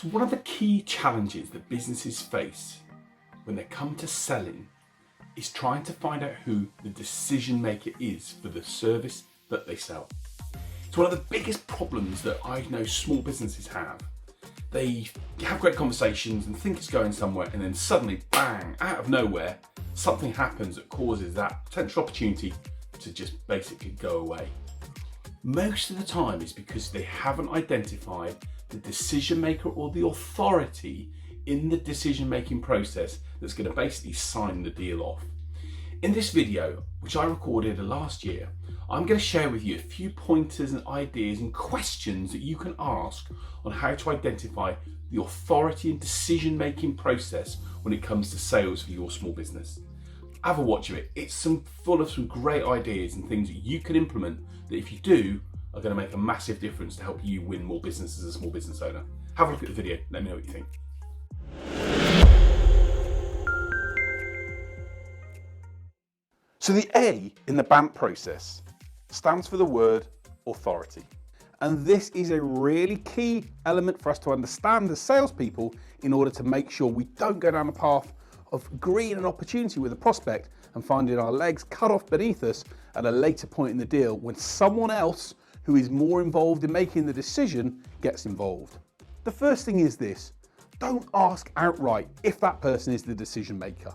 So one of the key challenges that businesses face when they come to selling is trying to find out who the decision maker is for the service that they sell. It's one of the biggest problems that I know small businesses have. They have great conversations and think it's going somewhere, and then suddenly, bang, out of nowhere, something happens that causes that potential opportunity to just basically go away. Most of the time it's because they haven't identified the decision maker or the authority in the decision making process that's going to basically sign the deal off. In this video, which I recorded last year, I'm going to share with you a few pointers and ideas and questions that you can ask on how to identify the authority and decision making process when it comes to sales for your small business. Have a watch of it. It's full of some great ideas and things that you can implement that, if you do, are going to make a massive difference to help you win more business as a small business owner. Have a look at the video. Let me know what you think. So the A in the BANT process stands for the word authority. And this is a really key element for us to understand as salespeople in order to make sure we don't go down the path of agreeing an opportunity with a prospect and finding our legs cut off beneath us at a later point in the deal when someone else who is more involved in making the decision gets involved. The first thing is this: don't ask outright if that person is the decision maker.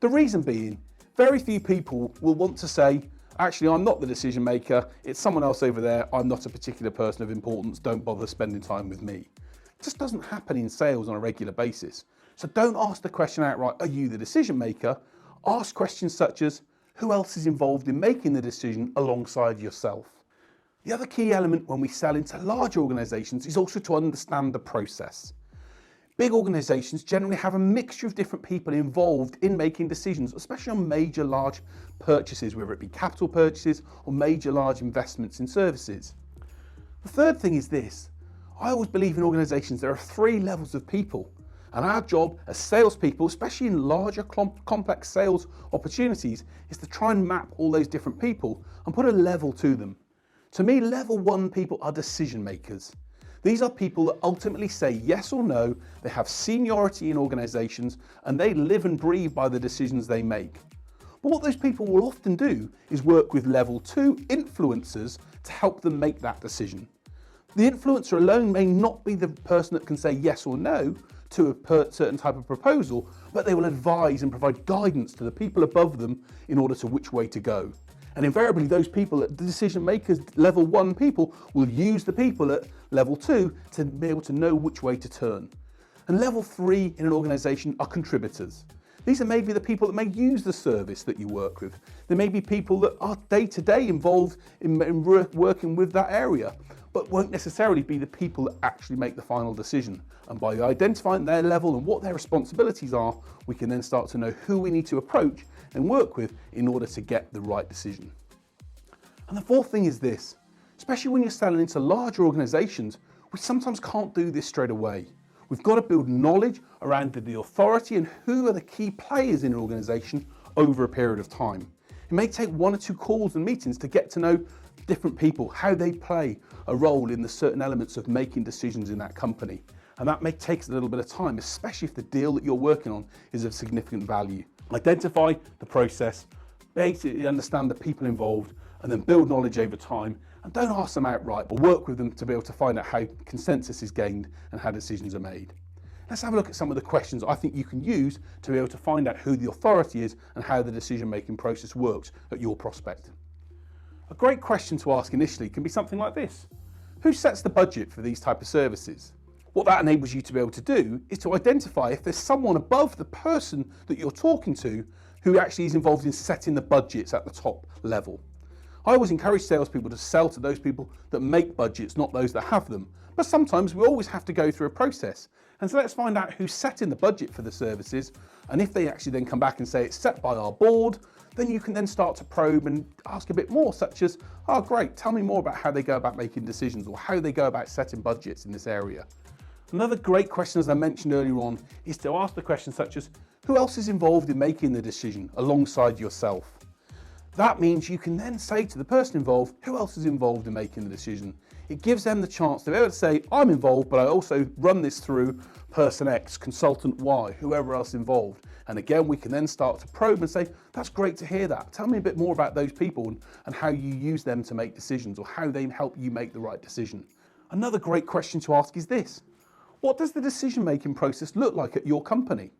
The reason being, very few people will want to say, actually, I'm not the decision maker, it's someone else over there, I'm not a particular person of importance, don't bother spending time with me. It just doesn't happen in sales on a regular basis. So don't ask the question outright, are you the decision maker? Ask questions such as, who else is involved in making the decision alongside yourself? The other key element when we sell into large organizations is also to understand the process. Big organizations generally have a mixture of different people involved in making decisions, especially on major large purchases, whether it be capital purchases or major large investments in services. The third thing is this: I always believe in organizations there are 3 levels of people, and our job as salespeople, especially in larger complex sales opportunities, is to try and map all those different people and put a level to them. To me, level 1 people are decision makers. These are people that ultimately say yes or no, they have seniority in organizations, and they live and breathe by the decisions they make. But what those people will often do is work with level 2 influencers to help them make that decision. The influencer alone may not be the person that can say yes or no to a certain type of proposal, but they will advise and provide guidance to the people above them in order to which way to go. And invariably, those people at the decision makers, level 1 people, will use the people at level 2 to be able to know which way to turn. And level 3 in an organization are contributors. These are maybe the people that may use the service that you work with. There may be people that are day-to-day involved in working with that area, but won't necessarily be the people that actually make the final decision. And by identifying their level and what their responsibilities are, we can then start to know who we need to approach and work with in order to get the right decision. And the fourth thing is this: especially when you're selling into larger organizations, we sometimes can't do this straight away. We've got to build knowledge around the authority and who are the key players in an organization over a period of time. It may take 1 or 2 calls and meetings to get to know different people, how they play a role in the certain elements of making decisions in that company. And that may take a little bit of time, especially if the deal that you're working on is of significant value. Identify the process, basically understand the people involved, and then build knowledge over time. And don't ask them outright, but work with them to be able to find out how consensus is gained and how decisions are made. Let's have a look at some of the questions I think you can use to be able to find out who the authority is and how the decision-making process works at your prospect. A great question to ask initially can be something like this: who sets the budget for these type of services? What that enables you to be able to do is to identify if there's someone above the person that you're talking to who actually is involved in setting the budgets at the top level. I always encourage salespeople to sell to those people that make budgets, not those that have them. But sometimes we always have to go through a process. And so let's find out who's setting the budget for the services. And if they actually then come back and say it's set by our board, then you can then start to probe and ask a bit more, such as, oh great, tell me more about how they go about making decisions or how they go about setting budgets in this area. Another great question, as I mentioned earlier on, is to ask the question such as, who else is involved in making the decision alongside yourself? That means you can then say to the person involved, who else is involved in making the decision? It gives them the chance to be able to say, I'm involved, but I also run this through person X, consultant Y, whoever else involved. And again, we can then start to probe and say, that's great to hear that. Tell me a bit more about those people and how you use them to make decisions, or how they help you make the right decision. Another great question to ask is this: what does the decision-making process look like at your company?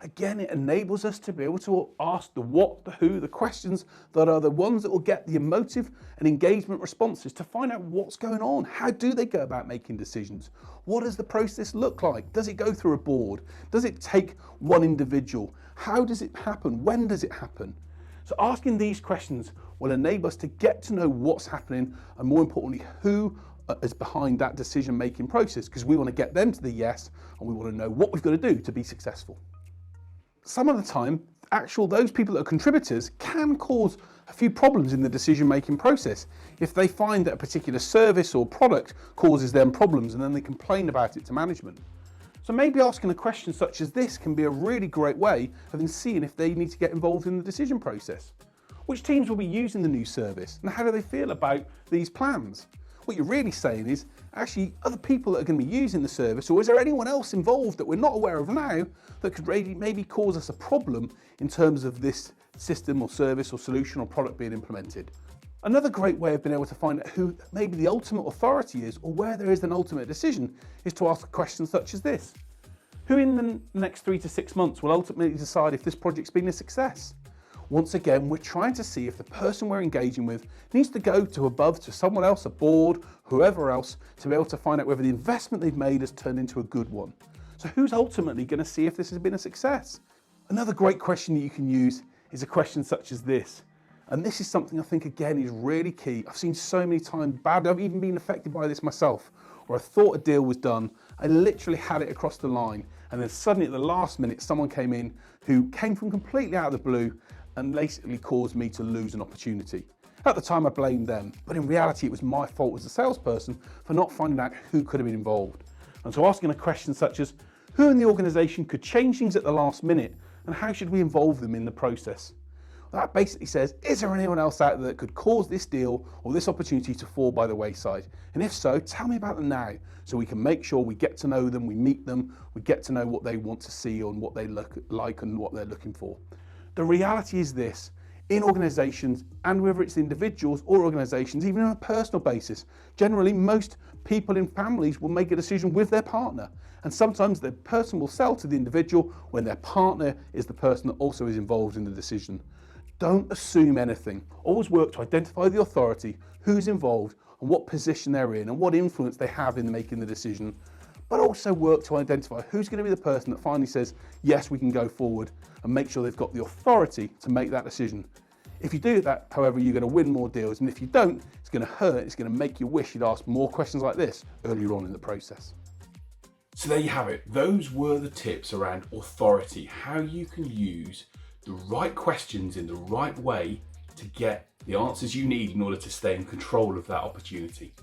Again, it enables us to be able to ask the what, the who, the questions that are the ones that will get the emotive and engagement responses to find out what's going on. How do they go about making decisions? What does the process look like? Does it go through a board? Does it take one individual? How does it happen? When does it happen? So asking these questions will enable us to get to know what's happening, and more importantly, who is behind that decision-making process, because we want to get them to the yes, and we want to know what we've got to do to be successful. Some of the time, those people that are contributors can cause a few problems in the decision-making process if they find that a particular service or product causes them problems, and then they complain about it to management. So maybe asking a question such as this can be a really great way of them seeing if they need to get involved in the decision process. Which teams will be using the new service, and how do they feel about these plans? What you're really saying is, actually, other people that are going to be using the service, or is there anyone else involved that we're not aware of now that could maybe cause us a problem in terms of this system or service or solution or product being implemented? Another great way of being able to find out who maybe the ultimate authority is, or where there is an ultimate decision, is to ask questions such as this: who in the next 3 to 6 months will ultimately decide if this project's been a success? Once again, we're trying to see if the person we're engaging with needs to go to someone else, a board, whoever else, to be able to find out whether the investment they've made has turned into a good one. So who's ultimately going to see if this has been a success? Another great question that you can use is a question such as this. And this is something I think, again, is really key. I've seen so many times I've even been affected by this myself, where I thought a deal was done, I literally had it across the line, and then suddenly at the last minute, someone came in who came from completely out of the blue and basically caused me to lose an opportunity. At the time, I blamed them, but in reality, it was my fault as a salesperson for not finding out who could have been involved. And so asking a question such as, who in the organisation could change things at the last minute, and how should we involve them in the process? That basically says, is there anyone else out there that could cause this deal or this opportunity to fall by the wayside? And if so, tell me about them now, so we can make sure we get to know them, we meet them, we get to know what they want to see and what they look like and what they're looking for. The reality is this: in organisations, and whether it's individuals or organisations, even on a personal basis, generally most people in families will make a decision with their partner. And sometimes the person will sell to the individual when their partner is the person that also is involved in the decision. Don't assume anything. Always work to identify the authority, who's involved, and what position they're in, and what influence they have in making the decision. But also work to identify who's going to be the person that finally says, yes, we can go forward, and make sure they've got the authority to make that decision. If you do that, however, you're going to win more deals. And if you don't, it's going to hurt. It's going to make you wish you'd asked more questions like this earlier on in the process. So there you have it. Those were the tips around authority, how you can use the right questions in the right way to get the answers you need in order to stay in control of that opportunity.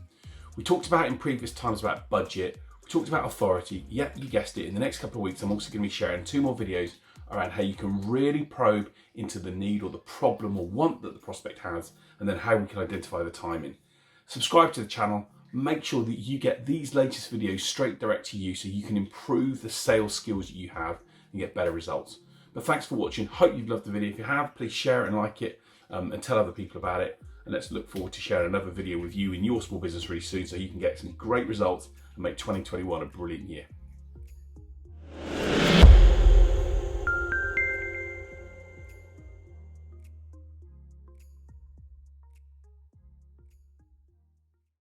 We talked about in previous times about budget. We talked about authority. Yep, you guessed it. In the next couple of weeks, I'm also going to be sharing 2 more videos around how you can really probe into the need or the problem or want that the prospect has, and then how we can identify the timing. Subscribe to the channel. Make sure that you get these latest videos straight direct to you so you can improve the sales skills that you have and get better results. But thanks for watching. Hope you've loved the video. If you have, please share it and like it, and tell other people about it. And let's look forward to sharing another video with you in your small business really soon so you can get some great results and make 2021 a brilliant year.